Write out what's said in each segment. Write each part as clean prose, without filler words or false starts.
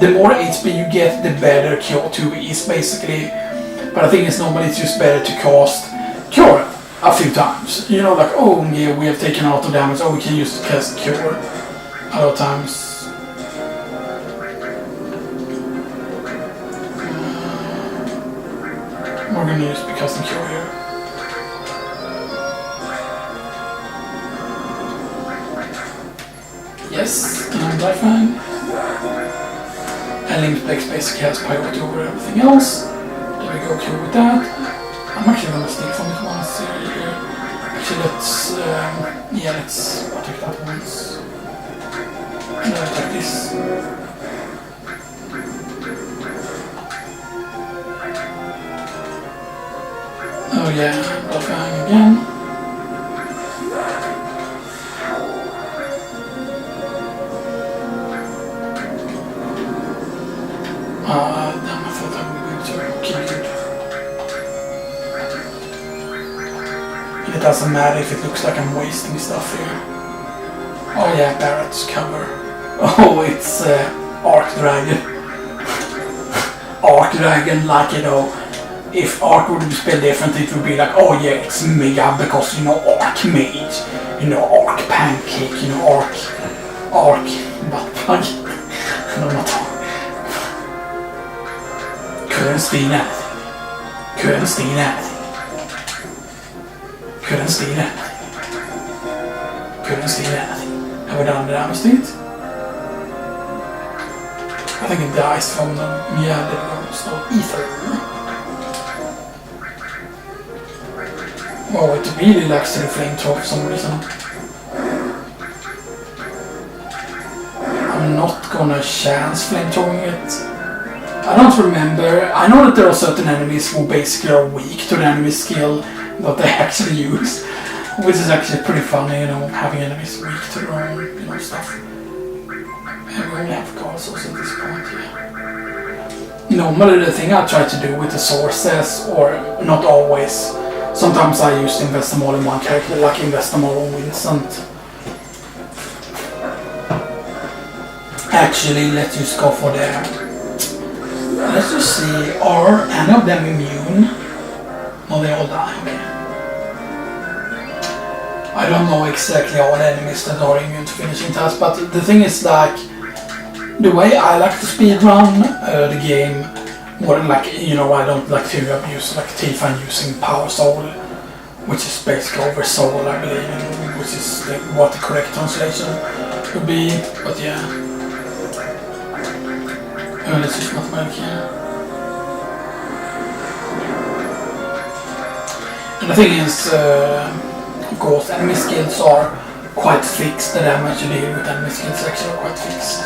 the more HP you get, the better Cure 2 is basically. But I think it's normally just better to cast Cure a few times. You know, like, oh yeah, we have taken out the damage, oh we can use cast Cure a lot of times. We're gonna use because the Cure here. Yes, and I'm Lifeline. And Linkplex basically has priority over everything else. There we go, Cure with that. I'm actually gonna steal from it once here. Actually, let's take that once. And then take this. Oh yeah, Lifeline again. Damn, I thought I would be able to kill it. And it doesn't matter if it looks like I'm wasting stuff here. Oh yeah, Barrett's cover. Oh, it's Arc Dragon. Arc Dragon, like, you know, if Arc would be spelled differently, it would be like, oh yeah, it's Mega, because, you know, Arc Mage, you know, Arc Pancake, you know, Arc Buttplug. No, not Couldn't steal anything. Couldn't steal anything. Couldn't steal anything. Couldn't steal anything. Have we done the damage to it? I think it dies from the... Yeah, there we go. So, ether. Oh, it really likes to the flamethrower for some reason. I'm not gonna chance flamethrowing it. I don't remember. I know that there are certain enemies who basically are weak to the enemy skill that they actually use, which is actually pretty funny, you know, having enemies weak to their own, you know, stuff. And we only have cards also at this point, yeah. Normally the thing I try to do with the sources, or not always, sometimes I used to invest them all in one character, like invest them all on Vincent. Actually, let's just go for the... Let's just see, are any of them immune? No, they all die, okay. I don't know exactly all enemies that are immune to finishing tasks, but the thing is, like, the way I like to speedrun the game, more than, like, you know, I don't like to abuse, like, Tifa using Power Soul, which is basically over Soul, I believe, which is like, what the correct translation would be, but yeah. Let's just not make here. And the thing is, of course, enemy skills are quite fixed. The damage you deal with enemy skills actually are quite fixed.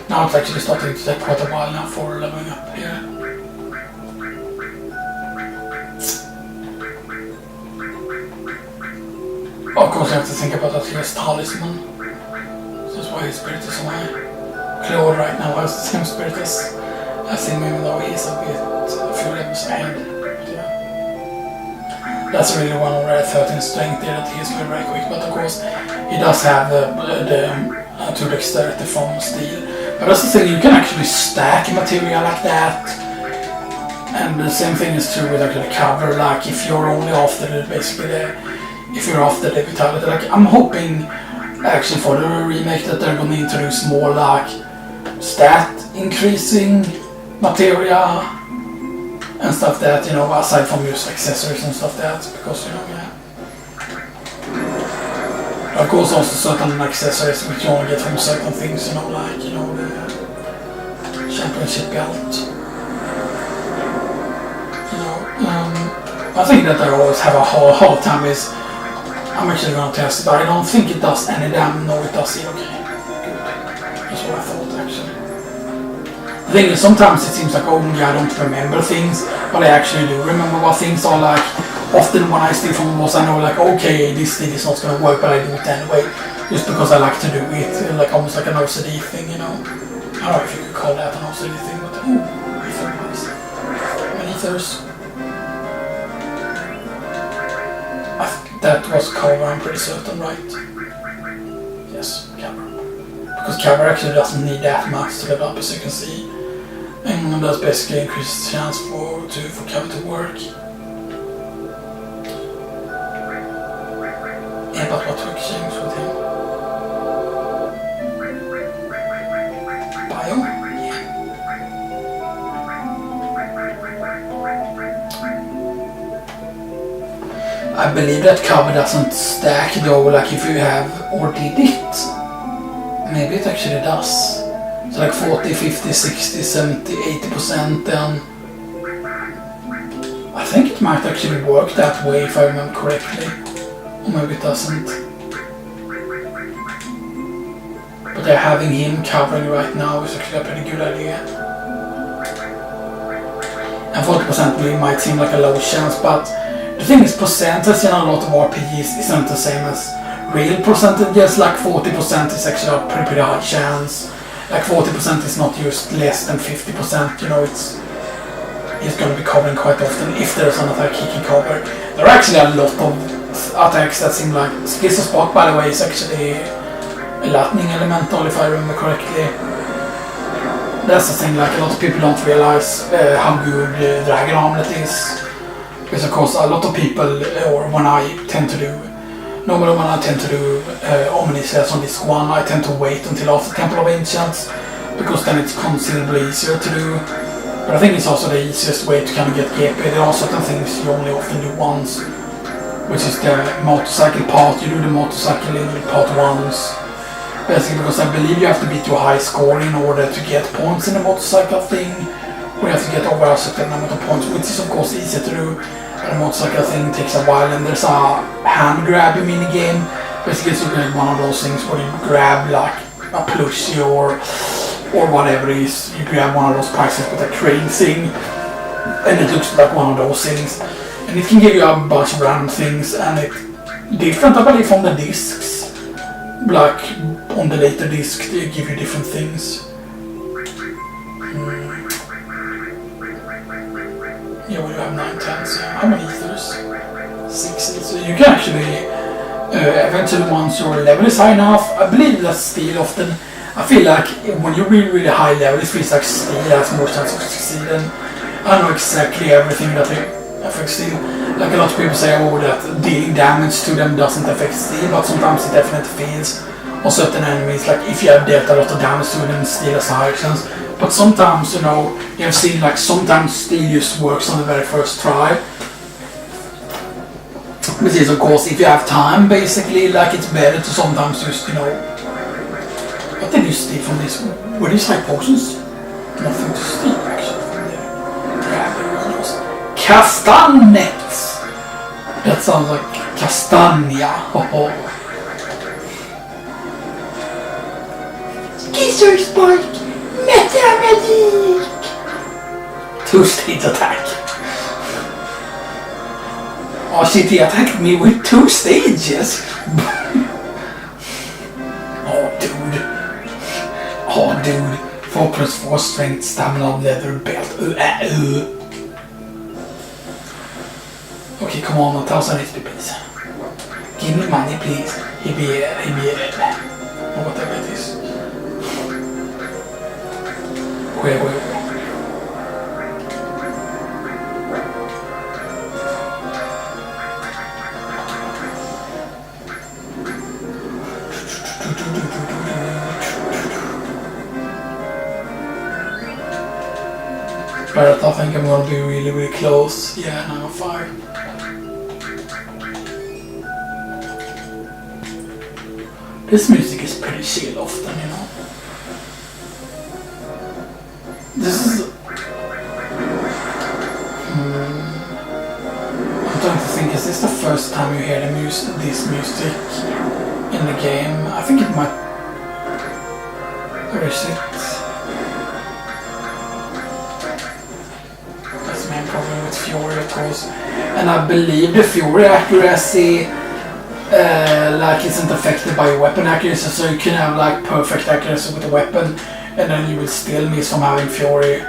Now it's actually starting to take quite a while now for leveling up here. Of course, you have to think about that here's Talisman. That's why his spirit is so high. Claude right now has the same spirit as him, even though he's a few levels ahead. But yeah. That's really one of the 13 strength there that he is very quick, but of course he does have the 2 dexterity from steel. But that's the thing, you can actually stack material like that. And the same thing is true with actually cover, like if you're only after the, basically if you're after the vitality, like I'm hoping actually for the remake that they're going to introduce more like stat increasing materia and stuff that, you know, aside from use accessories and stuff that, because, you know, yeah. Of course also certain accessories which you only get from certain things, you know, like, you know, the championship belt. You know, I think that I always have a hard time is, I'm actually going to test it, but I don't think it does any damage. No, it does it, okay. Good. That's what I thought, actually. The thing is, sometimes it seems like, oh yeah, I don't remember things, but I actually do remember what things are like. Often when I steal from a boss, I know like, okay, this thing is not going to work, but I do it anyway, just because I like to do it, like almost like an OCD thing, you know. I don't know if you could call that an OCD thing, but ether nice. And ethers. That was cover, I'm pretty certain, right? Yes, cover. Because cover actually doesn't need that much to level up, as you can see. And that's basically increased chance for cover to work. Yeah, but what to exchange with him? Bio? Yeah. I believe that cover doesn't stack though, like if you have or did it. Maybe it actually does. So like 40, 50, 60, 70, 80%, then I think it might actually work that way if I remember correctly. Or maybe it doesn't. But they're having him covering right now is actually a pretty good idea. And 40% might seem like a low chance, but the thing is, percentage in a lot of RPGs isn't the same as real percentages. Like 40% is actually a pretty high chance. Like 40% is not just less than 50%, you know, it's going to be covering quite often if there's an attack he can cover. There are actually a lot of attacks that seem like... Skiss Spot, by the way, is actually a lightning elemental, if I remember correctly. That's the thing, like a lot of people don't realize how good Dragon Armlet is. Because of course a lot of people, or when I tend to do... Normally when I tend to do Omniscience on this one, I tend to wait until after Temple of Ancients, because then it's considerably easier to do. But I think it's also the easiest way to kind of get GP. There are certain things you only often do once, which is the motorcycle part. You do the motorcycle in part once. Basically because I believe you have to be too high score in order to get points in the motorcycle thing. Or you have to get over a certain amount of points, which is of course easier to do. The motorcycle thing takes a while, and there's a hand grab minigame. Basically it's like one of those things where you grab like a plushie or whatever it is. You grab one of those prizes with a crane thing, and it looks like one of those things. And it can give you a bunch of random things, and it's different I believe from the discs. Like on the later disc they give you different things. Yeah, we have 9 10s. How many ethers? 6. So you can actually, eventually once your level is high enough, I believe that's still often, I feel like when you're really high level, it feels like steel has more chance of succeeding. I don't know exactly everything that affects steel. Like a lot of people say, oh, that dealing damage to them doesn't affect steel, but sometimes it definitely feels on certain enemies. Like if you have dealt a lot of damage to them, steel has a higher chance. But sometimes, you know, you have seen like sometimes steel just works on the very first try. Which is of course if you have time basically, like it's better to sometimes just, you know... What did you steal from this? Were these like potions? Nothing to steal actually from there. Castanets! That sounds like Castagna. Geezer Spike! Metamedic! 2-stage attack. Oh shit, he attacked me with 2 stages! Oh dude. 4+4 strength, stamina, leather belt. Okay, come on, 1000 HP please. Give me money please. He be or whatever it is. Wait. But I think I'm gonna be really close. Yeah, now I'm 5. This music is pretty chill often, you know. This is... I'm trying to think, is this the first time you hear this music in the game? I think it might... Where is it? That's the main problem with Fury, of course. And I believe the Fury accuracy like isn't affected by weapon accuracy, so you can have like perfect accuracy with a weapon and then you will still miss from having Fury.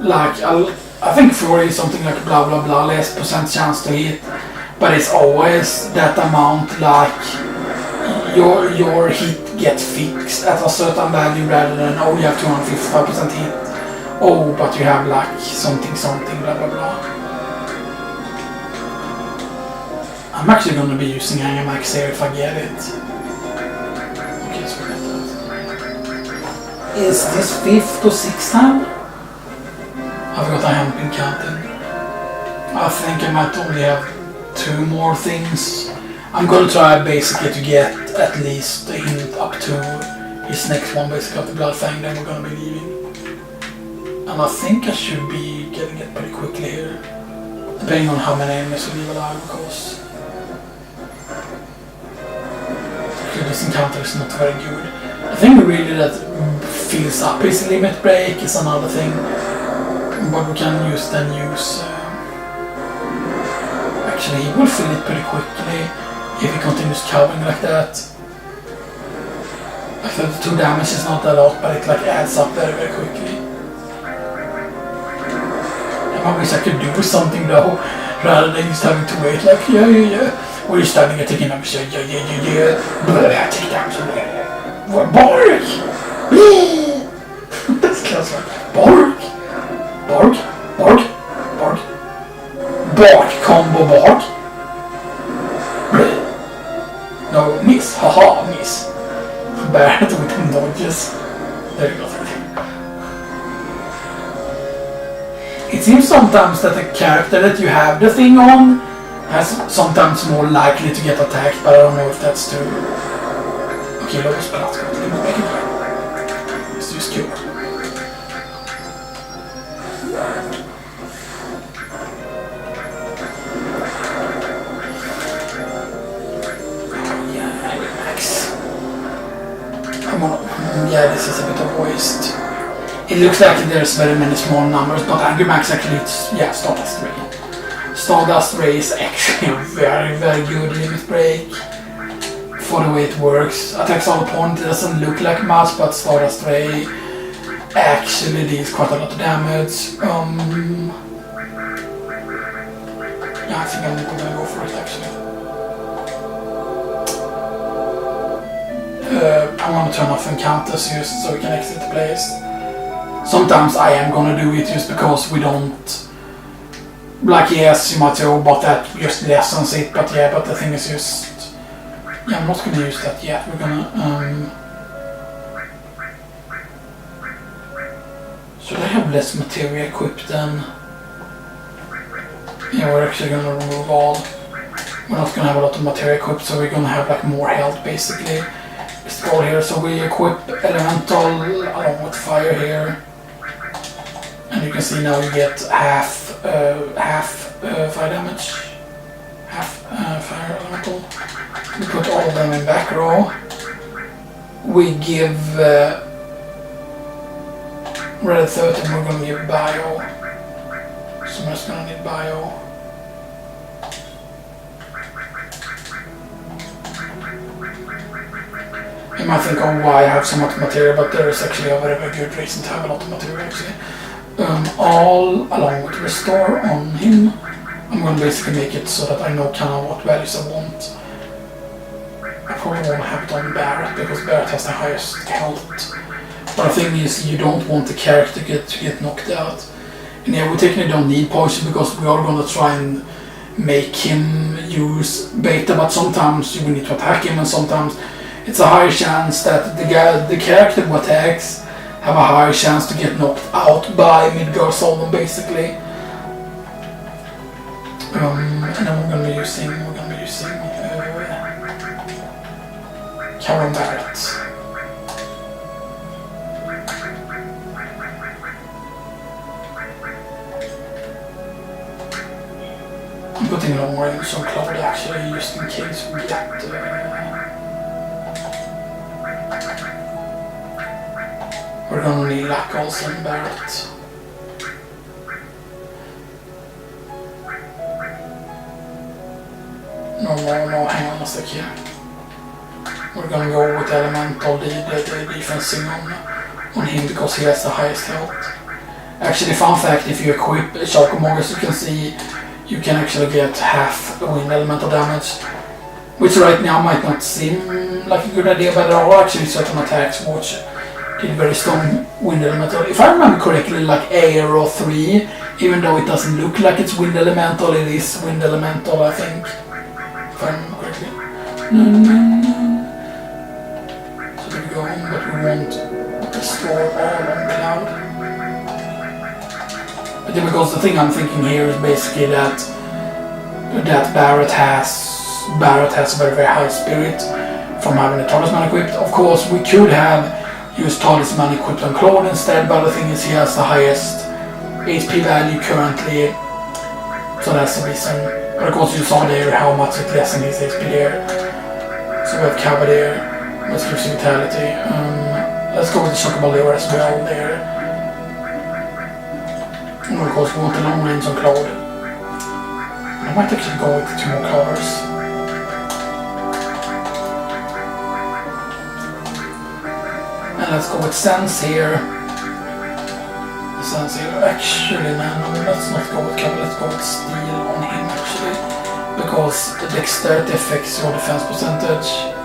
Like, I think Fury is something like blah blah blah, less % chance to hit, but it's always that amount, like your hit get fixed at a certain value rather than, oh, you have 255% hit, oh, but you have like something, blah blah blah. I'm actually going to be using Angamax here if I get it. Okay, so is this 5th or 6th time? I forgot I haven't been counting. I think I might only have 2 more things. I'm going to try basically to get at least a hint up to his next one, basically of the Blood Fang, then we're going to be leaving. And I think I should be getting it pretty quickly here, depending on how many enemies we leave alive, of course. This encounter is not very good. I think really that fills up his limit break is another thing, but we can use actually he will fill it pretty quickly if he continues covering like that. I feel the 2 damage is not a lot, but it like adds up very very quickly. I wish I could do something though, rather than just having to wait like yeah. Or you're standing and taking damage, yeah. Blah, take damage, blah. Bark! That's close one. Bark! Bark combo bark! Blah. No, miss, haha, miss. Bad with the dodges. There you go. It seems sometimes that the character that you have the thing on has sometimes more likely to get attacked, but I don't know if that's true. Okay, lowest plats go. Make it right. Let's use cure. Yeah, this is a bit of waste. It looks like there's very many small numbers, but Angry Max actually, yeah, Stardust Ray. Stardust Ray is actually a very, very good limit break for the way it works. Attacks all point, it doesn't look like much, but Stardust Ray actually deals quite a lot of damage. Yeah, I think I'm gonna go for it actually. I want to turn off encounters just so we can exit the place. Sometimes I am gonna do it just because we don't. Like, yes, you might say, oh, but that just lessens it, but yeah, but the thing is just. Yeah, I'm not gonna use that yet. We're gonna. Should I have less materia equipped then? Yeah, we're actually gonna remove all. We're not gonna have a lot of materia equipped, so we're gonna have like more health basically. It's the goal here, so we equip elemental along with fire here. And you can see now you get half fire damage, half fire elemental. We put all of them in back row. We give red 13, we're going to give bio. Someone's going to need bio. You might think, oh, why I have so much material, but there is actually a very, very good reason to have a lot of material actually. All along with restore on him. I'm going to basically make it so that I know kind of what values I want. I probably want to have it on Barrett because Barrett has the highest health. But the thing is, you don't want the character to get knocked out. And yeah, we technically don't need poison because we are going to try and make him use beta, but sometimes you will need to attack him and sometimes it's a higher chance that the character who attacks have a higher chance to get knocked out by Midgard Solon basically. And then we're gonna be using Karen Barrett. I'm putting a long range on Cloud actually just in case we get we're gonna need Lack also and Barrett. No, hang on a sec here. We're gonna go with Elemental, the defensive on him because he has the highest health. Actually, fun fact, if you equip Sharkomogus, you can see you can actually get half wind elemental damage. which right now might not seem like a good idea, but there are actually certain attacks which did very strong wind elemental. If I remember correctly, like air or 3, even though it doesn't look like it's wind elemental, it is wind elemental, I think. If I remember correctly. So we go on, but we won't restore all on cloud. But yeah, because the thing I'm thinking here is basically that Barrett has a very, very high spirit from having the talisman equipped. Of course, we could have used talisman equipped on Claude instead, but the thing is he has the highest HP value currently, so that's the reason. But of course you saw there how much it's less in his HP there. So we have cover there, let's give some vitality. Let's go with the Chocobo as well there. And of course we want the long range on Claude. I might actually go with 2 more covers. And let's go with Sense here. Sense here. Actually, man, no, let's not go with cover, let's go with Steel on him actually. Because the dexterity affects your defense percentage.